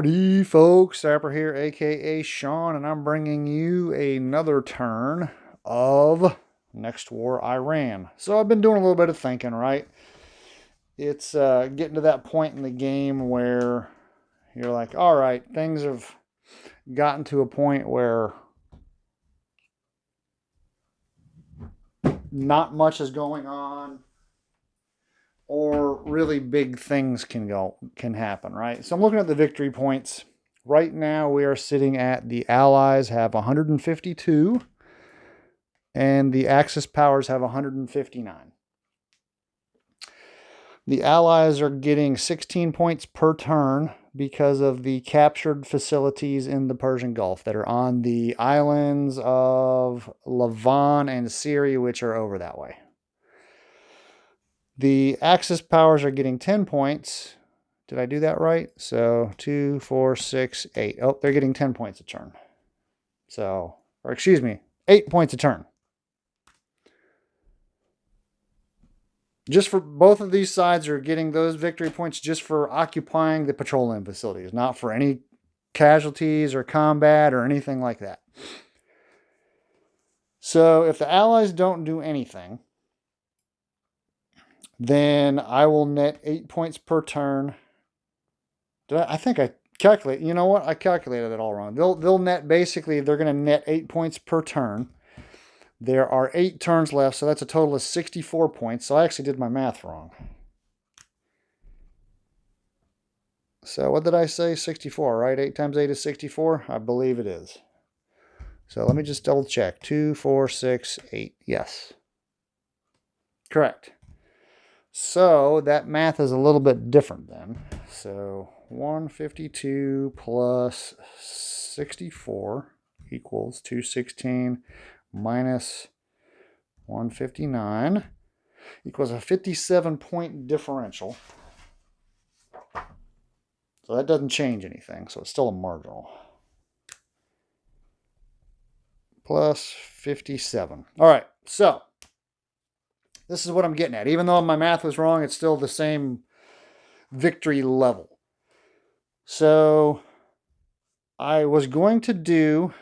Howdy, folks. Sapper here, aka Sean, and I'm bringing you another turn of Next War Iran. So I've been doing a little bit of thinking, right? It's getting to that point in the game where you're like, all right, things have gotten to a point where not much is going on, or really big things can happen, right? So I'm looking at the victory points. Right now we are sitting at the Allies have 152 and the Axis powers have 159. The Allies are getting 16 points per turn because of the captured facilities in the Persian Gulf that are on the islands of Lavon and Syria, which are over that way. The Axis powers are getting 10 points. Did I do that right? So 2, 4, 6, 8. Oh, they're getting 10 points a turn. So, or excuse me, 8 points a turn. Just for both of these sides are getting those victory points just for occupying the petroleum facilities, not for any casualties or combat or anything like that. So if the Allies don't do anything, then I will net 8 points per turn. I think I calculate. You know what? I calculated it all wrong. They'll net basically. They're going to net 8 points per turn. There are 8 turns left, so that's a total of 64 points. So I actually did my math wrong. So what did I say? 64, right? 8 times 8 is 64? I believe it is. So let me just double check. 2, 4, 6, 8. Yes. Correct. So that math is a little bit different then. So 152 plus 64 equals 216 minus 159 equals a 57-point differential. So that doesn't change anything. So it's still a marginal. Plus 57. All right. So this is what I'm getting at. Even though my math was wrong, it's still the same victory level. So I was going to do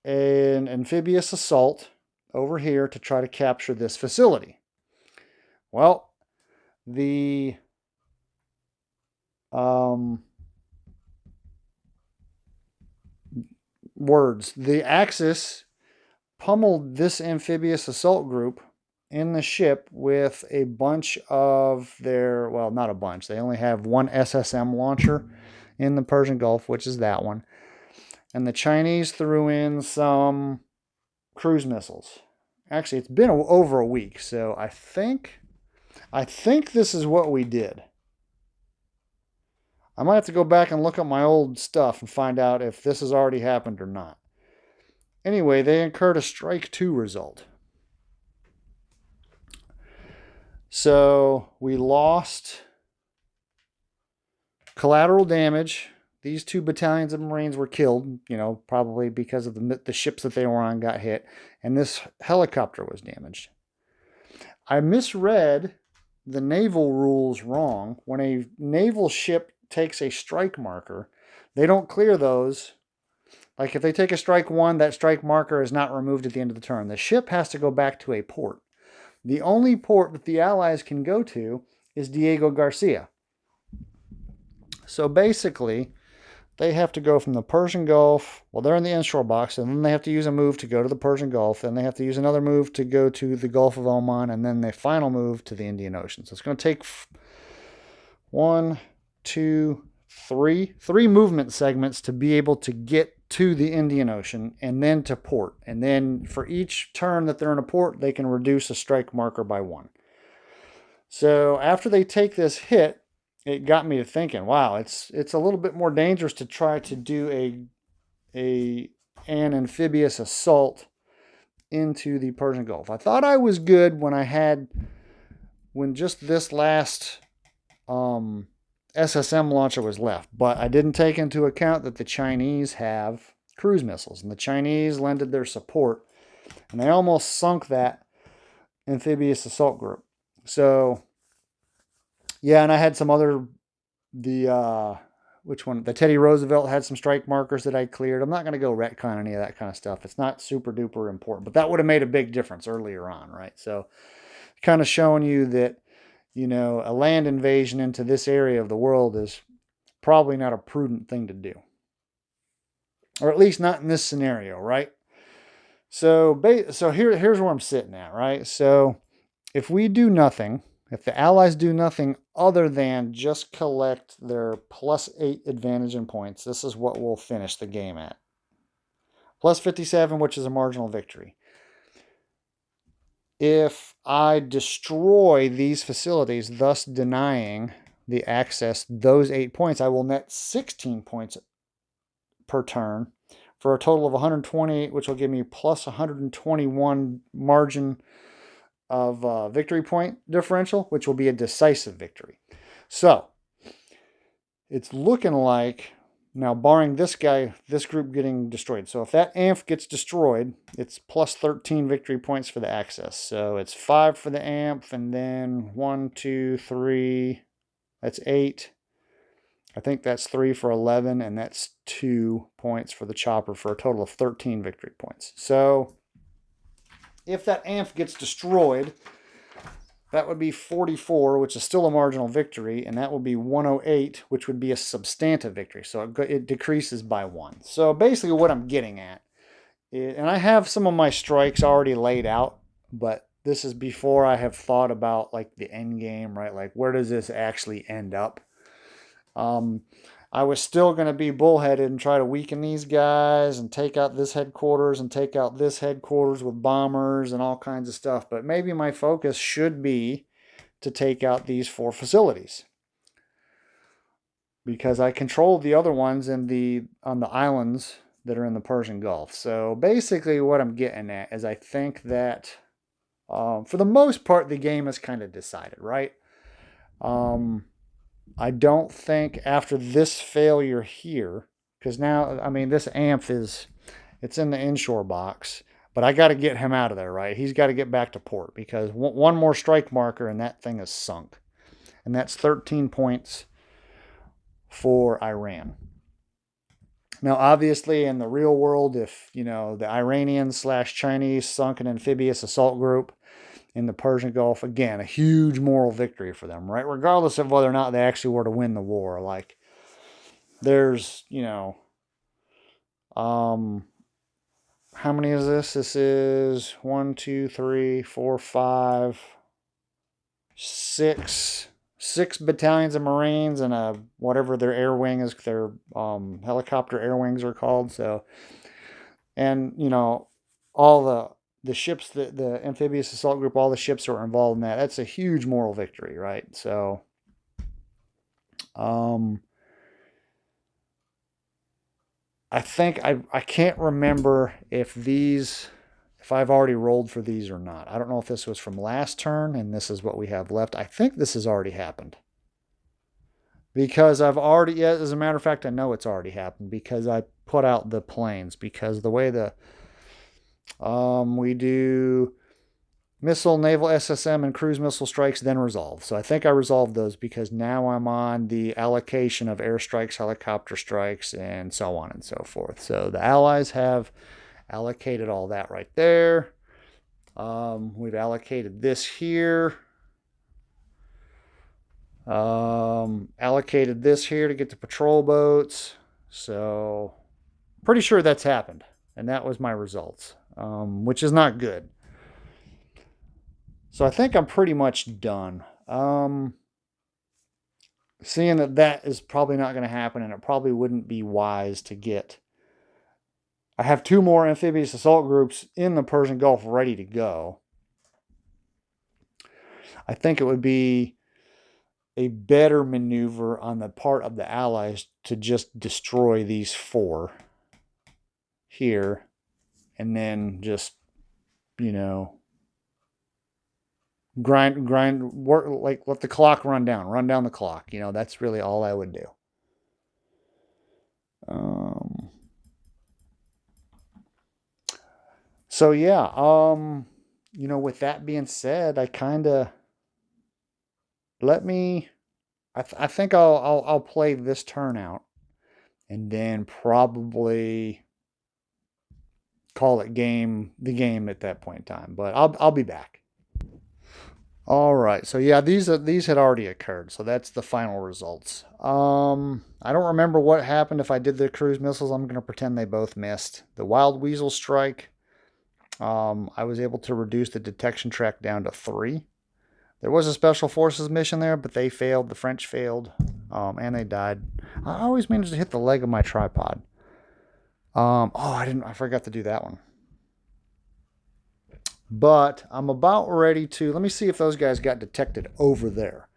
an amphibious assault over here to try to capture this facility. Well, the the Axis pummeled this amphibious assault group in the ship with a bunch of their, well, not a bunch. They only have one SSM launcher in the Persian Gulf, which is that one. And the Chinese threw in some cruise missiles. Actually, it's been over a week, so I think this is what we did. I might have to go back and look up my old stuff and find out if this has already happened or not. Anyway, they incurred a Strike 2 result. So we lost collateral damage. These 2 battalions of Marines were killed, probably because of the ships that they were on got hit. And this helicopter was damaged. I misread the naval rules wrong. When a naval ship takes a strike marker, they don't clear those. Like if they take a strike 1, that strike marker is not removed at the end of the turn. The ship has to go back to a port. The only port that the Allies can go to is Diego Garcia. So basically, they have to go from the Persian Gulf. Well, they're in the inshore box, and then they have to use a move to go to the Persian Gulf. Then they have to use another move to go to the Gulf of Oman, and then the final move to the Indian Ocean. So it's going to take 1, 2, 3 movement segments to be able to get to the Indian Ocean and then to port. And then for each turn that they're in a port, they can reduce a strike marker by 1. So after they take this hit, it got me to thinking, wow, it's a little bit more dangerous to try to do an amphibious assault into the Persian Gulf. I thought I was good when just this last SSM launcher was left, but I didn't take into account that the Chinese have cruise missiles, and the Chinese lended their support, and they almost sunk that amphibious assault group. So, yeah, and I had some other, which one? The Teddy Roosevelt had some strike markers that I cleared. I'm not going to go retcon any of that kind of stuff. It's not super duper important, but that would have made a big difference earlier on, right? So kind of showing you that, a land invasion into this area of the world is probably not a prudent thing to do. Or at least not in this scenario, right? So here's where I'm sitting at, right? So if we do nothing, if the Allies do nothing other than just collect their +8 advantage in points, this is what we'll finish the game at. +57, which is a marginal victory. If I destroy these facilities, thus denying the access those 8 points, I will net 16 points per turn for a total of 128, which will give me +121 margin of victory point differential, which will be a decisive victory. So it's looking like, now barring this group getting destroyed. So if that AMF gets destroyed, it's +13 victory points for the access. So it's 5 for the AMF, and then 1, 2, 3, that's 8. I think that's 3 for 11, and that's 2 points for the chopper for a total of 13 victory points. So if that AMF gets destroyed, that would be 44, which is still a marginal victory, and that would be 108, which would be a substantive victory. So it decreases by 1. So basically what I'm getting at, and I have some of my strikes already laid out, but this is before I have thought about like the end game, right? Like where does this actually end up? I was still going to be bullheaded and try to weaken these guys and take out this headquarters and take out this headquarters with bombers and all kinds of stuff. But maybe my focus should be to take out these 4 facilities, because I controlled the other ones on the islands that are in the Persian Gulf. So basically what I'm getting at is I think that for the most part the game is kind of decided, right? I don't think after this failure here, because now, I mean, this AMF it's in the inshore box, but I got to get him out of there, right? He's got to get back to port, because one more strike marker and that thing is sunk. And that's 13 points for Iran. Now, obviously, in the real world, if, the Iranian/Chinese sunk an amphibious assault group in the Persian Gulf, again, a huge moral victory for them, right? Regardless of whether or not they actually were to win the war. Like, there's, how many is this? This is 1, 2, 3, 4, 5, 6 battalions of Marines and whatever their air wing is, their helicopter air wings are called. So, and, all the ships, the amphibious assault group, all the ships that were involved in that, that's a huge moral victory, right? So, I think I can't remember if I've already rolled for these or not. I don't know if this was from last turn and this is what we have left. I think this has already happened, because as a matter of fact, I know it's already happened because I put out the planes, because the way we do missile, naval, SSM, and cruise missile strikes, then resolve. So I think I resolved those, because now I'm on the allocation of airstrikes, helicopter strikes, and so on and so forth. So the Allies have allocated all that right there. We've allocated this here. Allocated this here to get the patrol boats. So pretty sure that's happened. And that was my results, which is not good. So I think I'm pretty much done. Seeing that is probably not going to happen, and it probably wouldn't be wise to get... I have 2 more amphibious assault groups in the Persian Gulf ready to go. I think it would be a better maneuver on the part of the Allies to just destroy these 4 here, and then just, grind, work, like let the clock run down the clock. That's really all I would do. So yeah, with that being said, I think I'll play this turn out, and then probably call it the game at that point in time. But I'll be back. All right. So yeah, these had already occurred. So that's the final results. I don't remember what happened if I did the cruise missiles. I'm going to pretend they both missed. The Wild Weasel strike, I was able to reduce the detection track down to 3. There was a Special Forces mission there, but they failed. The French failed, and they died. I always managed to hit the leg of my tripod. I forgot to do that one. But I'm about ready to, let me see if those guys got detected over there.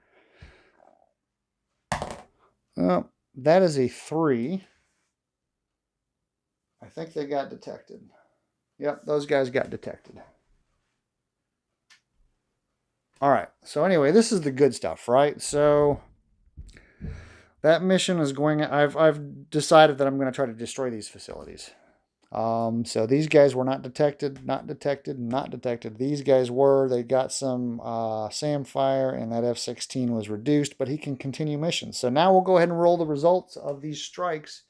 That is a 3. I think they got detected. Yep, those guys got detected. All right, so anyway, this is the good stuff, right? So that mission is going, I've decided that I'm going to try to destroy these facilities. So these guys were not detected, not detected, not detected. These guys were. They got some SAM fire, and that F-16 was reduced, but he can continue missions. So now we'll go ahead and roll the results of these strikes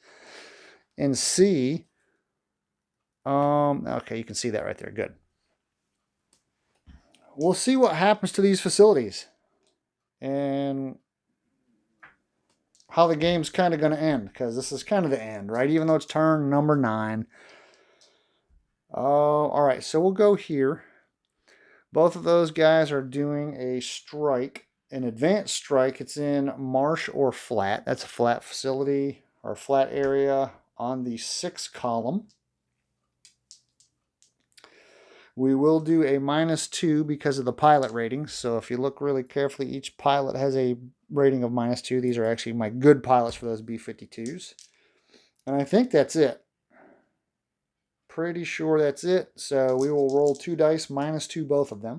and see. Okay, you can see that right there. Good. We'll see what happens to these facilities and how the game's kind of going to end, because this is kind of the end, right? Even though it's turn number 9. All right, so we'll go here. Both of those guys are doing a strike, an advanced strike. It's in marsh or flat. That's a flat facility or flat area on the 6th column. We will do a -2 because of the pilot ratings. So if you look really carefully, each pilot has a rating of -2. These are actually my good pilots for those B-52s. And I think that's it. Pretty sure that's it. So we will roll 2 dice, -2 both of them.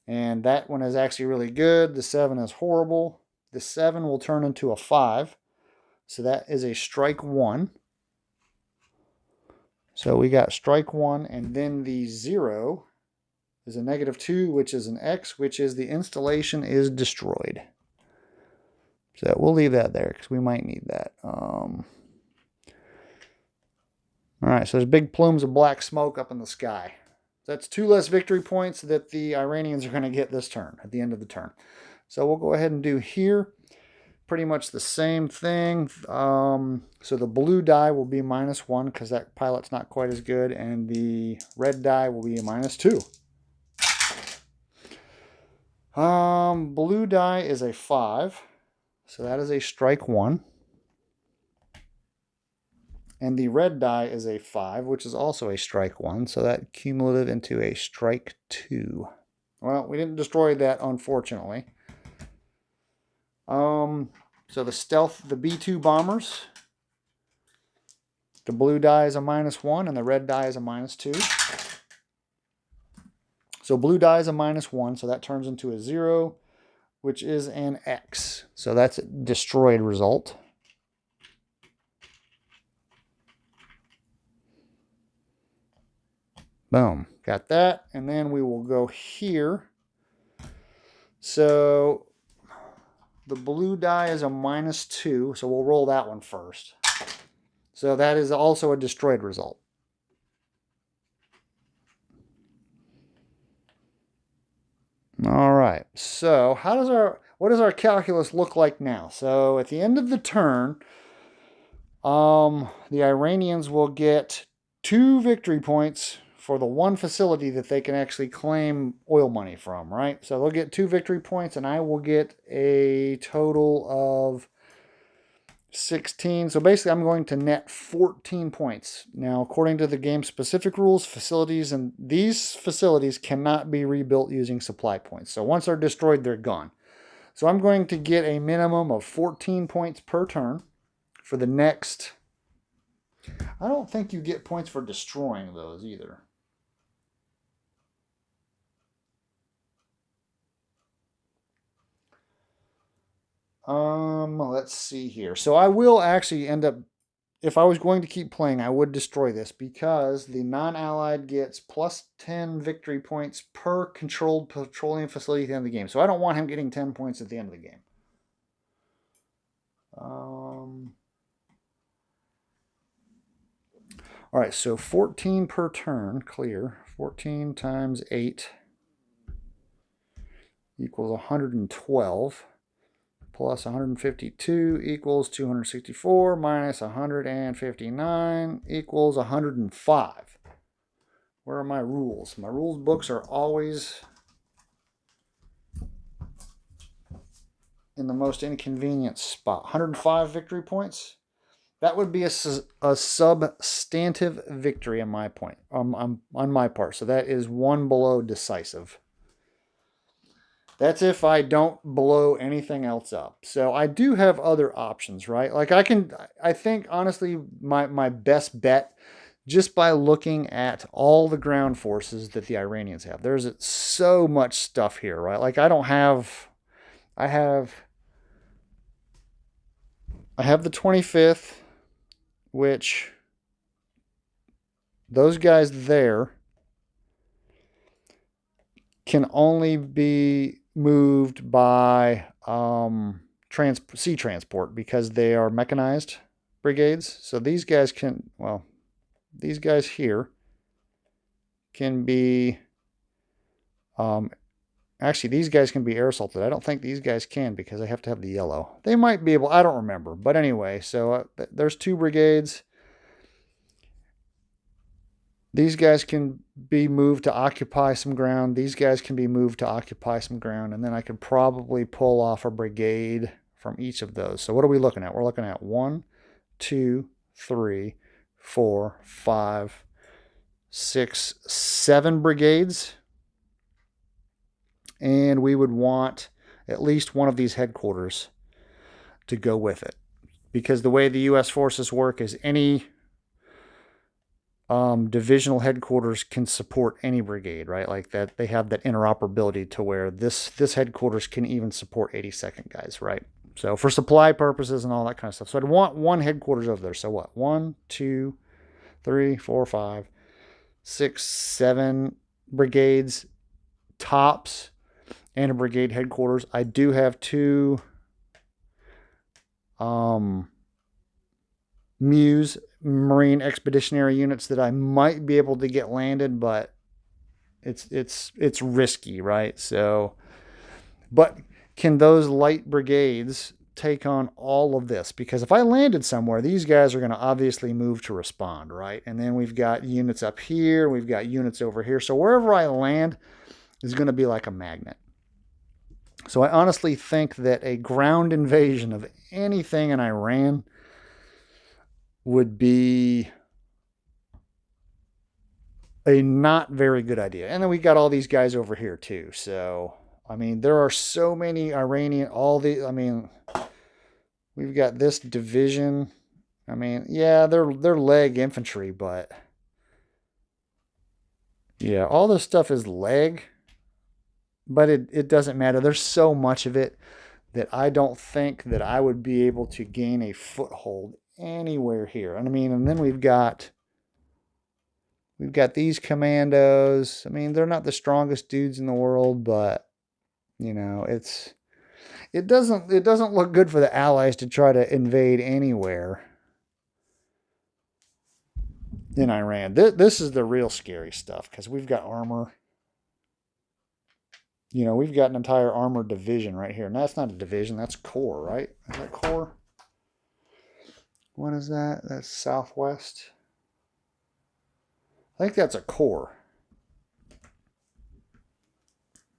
And that one is actually really good. The 7 is horrible. The 7 will turn into a 5. So that is a strike 1. So we got strike 1, and then the 0 is a -2, which is an X, which is the installation is destroyed. So we'll leave that there because we might need that. All right, so there's big plumes of black smoke up in the sky. That's 2 less victory points that the Iranians are going to get this turn, at the end of the turn. So we'll go ahead and do here pretty much the same thing. So the blue die will be -1 because that pilot's not quite as good, and the red die will be a -2. Blue die is a 5, so that is a strike 1. And the red die is a 5, which is also a strike 1, so that cumulative into a strike 2. Well, we didn't destroy that, unfortunately. So the stealth, the B-2 bombers, the blue die is a -1, and the red die is a -2. So blue die is a -1, so that turns into a 0, which is an X. So that's a destroyed result. Boom, got that. And then we will go here. So the blue die is a -2, so we'll roll that one first. So that is also a destroyed result. All right, so what does our calculus look like now? So at the end of the turn, the Iranians will get 2 victory points for the 1 facility that they can actually claim oil money from, right? So they'll get 2 victory points, and I will get a total of 16. So basically, I'm going to net 14 points. Now, according to the game specific rules, these facilities cannot be rebuilt using supply points. So once they're destroyed, they're gone. So I'm going to get a minimum of 14 points per turn for the next. I don't think you get points for destroying those either. Let's see here. So I will actually end up, if I was going to keep playing, I would destroy this because the non-allied gets +10 victory points per controlled petroleum facility at the end of the game. So I don't want him getting 10 points at the end of the game. All right, so 14 per turn, clear. 14 times 8 equals 112. Plus 152 equals 264 minus 159 equals 105. Where are my rules? My rules books are always in the most inconvenient spot. 105 victory points. That would be a substantive victory on my on my part. So that is one below decisive. That's if I don't blow anything else up. So I do have other options, right? Like I think honestly, my best bet, just by looking at all the ground forces that the Iranians have, there's so much stuff here, right? Like I have the 25th, which those guys there can only be moved by sea transport because they are mechanized brigades. So these guys can, well, these guys here can be, actually these guys can be air assaulted. I don't think these guys can because they have to have the yellow. They might be able, I don't remember. But anyway, so there's 2 brigades. These guys can be moved to occupy some ground. These guys can be moved to occupy some ground. And then I could probably pull off a brigade from each of those. So what are we looking at? We're looking at 1, 2, 3, 4, 5, 6, 7 brigades. And we would want at least one of these headquarters to go with it. Because the way the U.S. forces work is any divisional headquarters can support any brigade, right? Like that, they have that interoperability to where this headquarters can even support 82nd guys, right? So for supply purposes and all that kind of stuff. So I'd want one headquarters over there. So what? 1, 2, 3, 4, 5, 6, 7 brigades tops and a brigade headquarters. I do have 2 Muse Marine Expeditionary units that I might be able to get landed, but it's risky, right? So, but can those light brigades take on all of this? Because if I landed somewhere, these guys are going to obviously move to respond, right? And then we've got units up here, we've got units over here. So wherever I land is going to be like a magnet. So I honestly think that a ground invasion of anything in Iran would be a not very good idea. And then we got all these guys over here too. So, I mean, there are so many Iranian, we've got this division. I mean, yeah, they're leg infantry, but yeah, all this stuff is leg, but it doesn't matter. There's so much of it that I don't think that I would be able to gain a foothold anywhere here. And I mean, and then we've got these commandos. I mean, they're not the strongest dudes in the world, but you know, it doesn't look good for the Allies to try to invade anywhere in Iran. This is the real scary stuff because we've got armor. You know, we've got an entire armored division right here. And that's not a division, that's corps, right? Is that corps? What is that? That's southwest. I think that's a corps.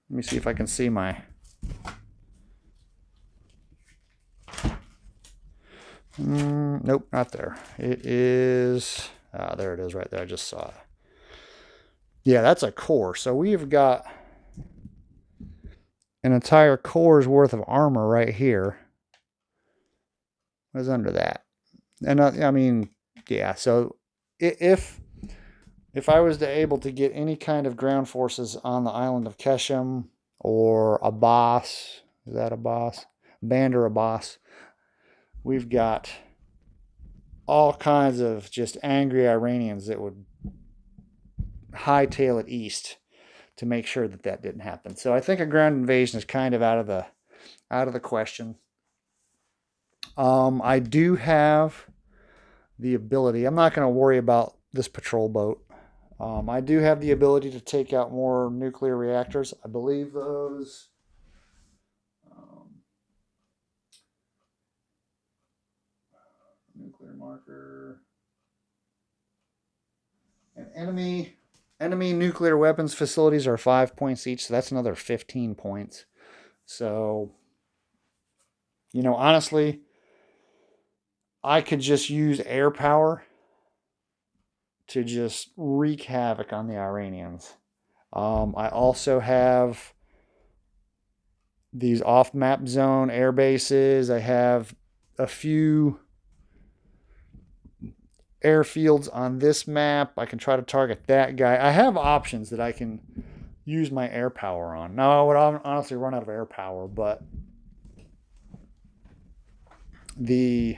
Let me see if I can see my... nope, not there. It is... there it is right there. I just saw it. Yeah, that's a corps. So we've got an entire corps worth of armor right here. What is under that? And I mean, yeah, so if I was able to get any kind of ground forces on the island of Keshem or Abbas, is that Abbas? Bandar Abbas, we've got all kinds of just angry Iranians that would hightail it east to make sure that didn't happen. So I think a ground invasion is kind of out of the question. I do have the ability. I'm not going to worry about this patrol boat. I do have the ability to take out more nuclear reactors. I believe those. Nuclear marker. And enemy nuclear weapons facilities are 5 points each, so that's another 15 points. So, honestly, I could just use air power to just wreak havoc on the Iranians. I also have these off-map zone air bases. I have a few airfields on this map. I can try to target that guy. I have options that I can use my air power on. Now, I would honestly run out of air power, but the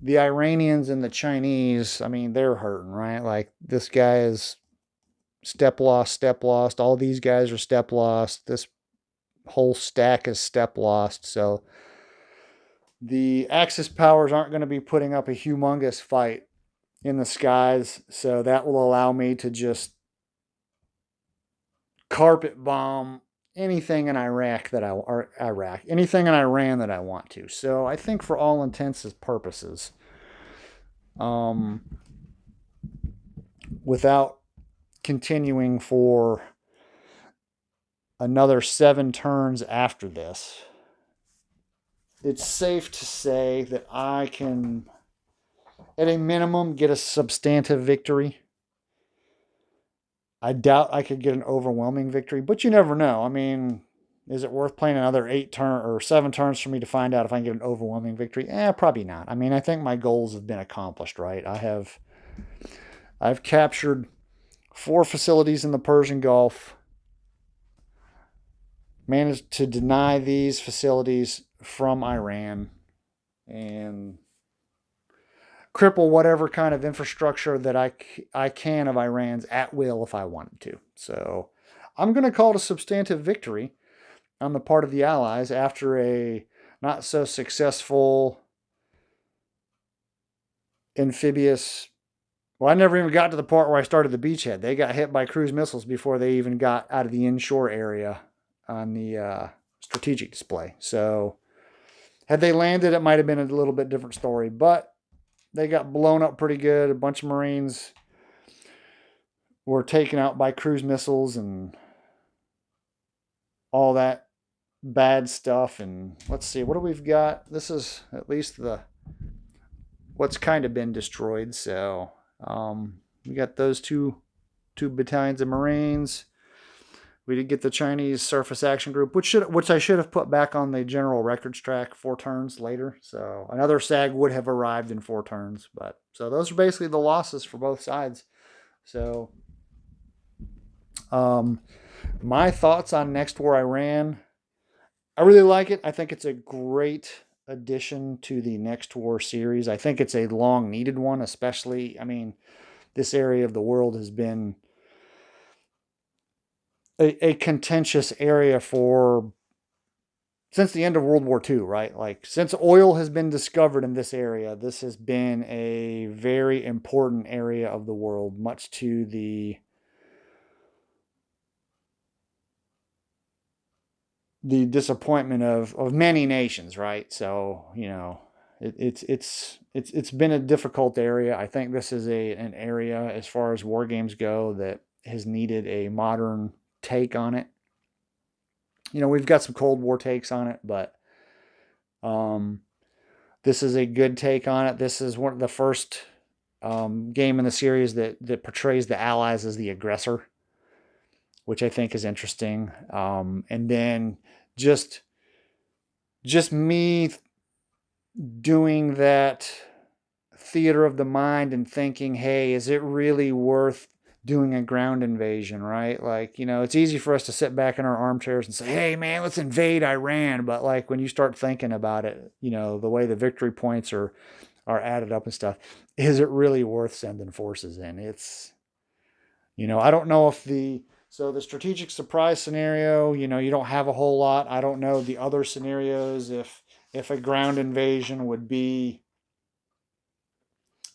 Iranians and the Chinese, I mean, they're hurting, right? Like, this guy is step lost. All these guys are step lost. This whole stack is step lost. So the Axis powers aren't going to be putting up a humongous fight in the skies. So that will allow me to just carpet bomb anything in anything in Iran that I want to. So I think for all intents and purposes, without continuing for another 7 turns after this, it's safe to say that I can, at a minimum, get a substantive victory. I doubt I could get an overwhelming victory, but you never know. I mean, is it worth playing another 7 turns for me to find out if I can get an overwhelming victory? Probably not. I mean, I think my goals have been accomplished, right? I've captured 4 facilities in the Persian Gulf, managed to deny these facilities from Iran, and cripple whatever kind of infrastructure that I can of Iran's at will if I wanted to. So I'm going to call it a substantive victory on the part of the Allies after a not so successful amphibious. Well, I never even got to the part where I started the beachhead. They got hit by cruise missiles before they even got out of the inshore area on the strategic display. So had they landed, it might have been a little bit different story, but they got blown up pretty good. A bunch of Marines were taken out by cruise missiles and all that bad stuff. And let's see, what do we've got? This is at least what's kind of been destroyed. So we got those two battalions of Marines. We did get the Chinese Surface Action Group, which I should have put back on the general records track 4 turns later. So another SAG would have arrived in 4 turns. But so those are basically the losses for both sides. So my thoughts on Next War Iran. I really like it. I think it's a great addition to the Next War series. I think it's a long needed one, especially, I mean, this area of the world has been a contentious area since the end of World War II, right? Like, since oil has been discovered in this area, this has been a very important area of the world, much to the disappointment of many nations, right? So, it's been a difficult area. I think this is an area, as far as war games go, that has needed a modern take on it. We've got some Cold War takes on it, but this is a good take on it. This is one of the first game in the series that portrays the Allies as the aggressor, which I think is interesting. And then just me doing that theater of the mind and thinking, hey, is it really worth doing a ground invasion, right? Like, it's easy for us to sit back in our armchairs and say, hey, man, let's invade Iran. But like, when you start thinking about it, the way the victory points are added up and stuff, is it really worth sending forces in? It's, I don't know if the strategic surprise scenario, you don't have a whole lot. I don't know the other scenarios if a ground invasion would be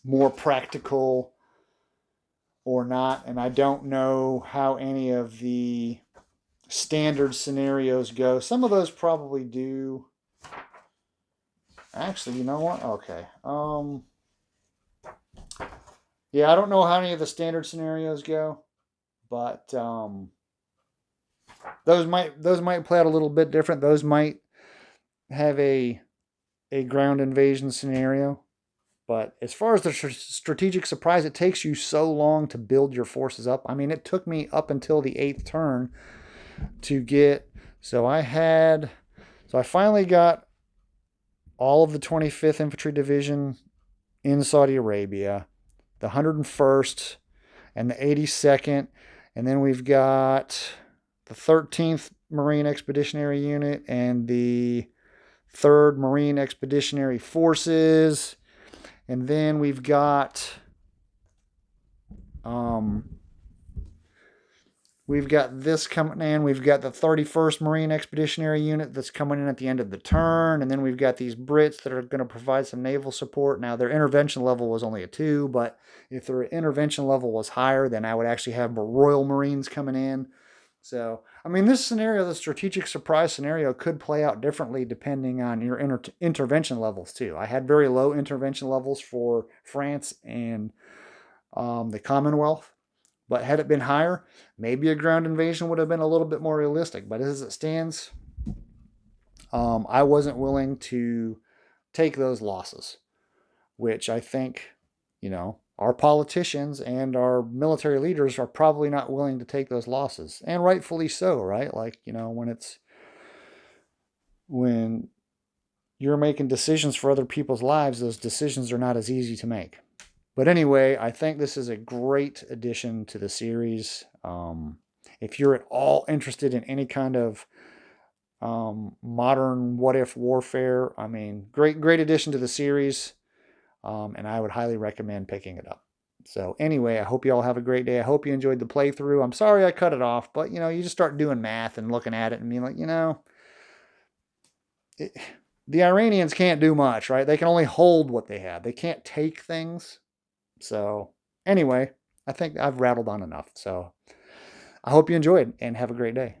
more practical or not. And I don't know how any of the standard scenarios go. Some of those probably do. Actually, you know what? Okay. Yeah, I don't know how any of the standard scenarios go, but those might play out a little bit different. Those might have a ground invasion scenario. But as far as the strategic surprise, it takes you so long to build your forces up. I mean, it took me up until the 8th turn to get. So I finally got all of the 25th Infantry Division in Saudi Arabia, the 101st and the 82nd, and then we've got the 13th Marine Expeditionary Unit and the 3rd Marine Expeditionary Forces. And then we've got this coming in. We've got the 31st Marine Expeditionary Unit that's coming in at the end of the turn. And then we've got these Brits that are going to provide some naval support. Now, their intervention level was only a 2, but if their intervention level was higher, then I would actually have more Royal Marines coming in. So, I mean, this scenario, the strategic surprise scenario, could play out differently depending on your intervention levels, too. I had very low intervention levels for France and the Commonwealth. But had it been higher, maybe a ground invasion would have been a little bit more realistic. But as it stands, I wasn't willing to take those losses, which I think, our politicians and our military leaders are probably not willing to take those losses. And rightfully so, right? Like, when you're making decisions for other people's lives, those decisions are not as easy to make. But anyway, I think this is a great addition to the series. If you're at all interested in any kind of modern what-if warfare, I mean, great addition to the series, and I would highly recommend picking it up. So anyway, I hope you all have a great day. I hope you enjoyed the playthrough. I'm sorry I cut it off, but, you just start doing math and looking at it and being like, the Iranians can't do much, right? They can only hold what they have. They can't take things. So anyway, I think I've rattled on enough. So I hope you enjoyed and have a great day.